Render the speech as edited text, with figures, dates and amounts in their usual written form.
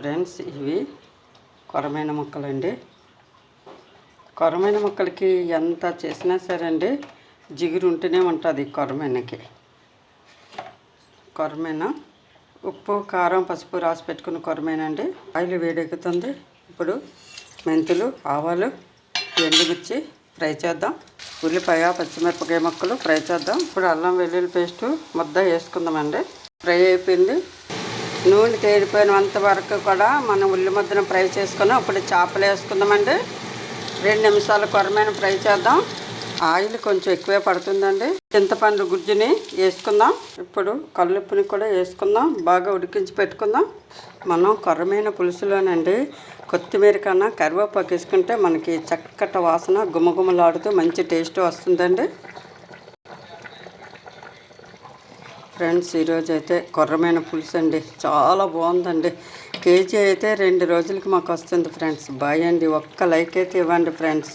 Friends, ఇవి కొరమైన ముక్కలండి. కొరమైన ముక్కలకి ఎంత చేసినా సరే అండి జిగురు ఉంటూనే ఉంటుంది. కొరమైన ఉప్పు, కారం, పసుపు రాసి పెట్టుకున్న కొరమేనండి. ఆయిల్ వేడెక్కుతుంది. ఇప్పుడు మెంతులు, ఆవాలు, ఎండుమిర్చి ఫ్రై చేద్దాం. ఉల్లిపాయ, పచ్చిమిరపకాయ ముక్కలు ఫ్రై చేద్దాం. ఇప్పుడు అల్లం వెల్లుల్లి పేస్టు ముద్ద వేసుకుందామండి. ఫ్రై అయిపోయింది. నూనె తేలిపోయినంత వరకు కూడా మనం ఉల్లి ముద్దను ఫ్రై చేసుకున్నాం. ఇప్పుడు చేపలు వేసుకుందామండి. 2 నిమిషాలు కొరమైన ఫ్రై చేద్దాం. ఆయిల్ కొంచెం ఎక్కువే పడుతుందండి. చింతపండు గుజ్జుని వేసుకుందాం. ఇప్పుడు కల్లుప్పుని కూడా వేసుకుందాం. బాగా ఉడికించి పెట్టుకుందాం. మనం కొరమైన పులుసులోనండి కొత్తిమీర కన్నా కరివేపాకు వేసుకుంటే మనకి చక్కటి వాసన గుమగుమలాడుతూ మంచి టేస్ట్ వస్తుందండి. ఫ్రెండ్స్, ఈరోజు అయితే కొర్రమైన పులుసు అండి. చాలా బాగుందండి. కేజీ అయితే 2 రోజులకి మాకు వస్తుంది ఫ్రెండ్స్. బాయ్ అండి. ఒక్క లైక్ అయితే ఇవ్వండి ఫ్రెండ్స్.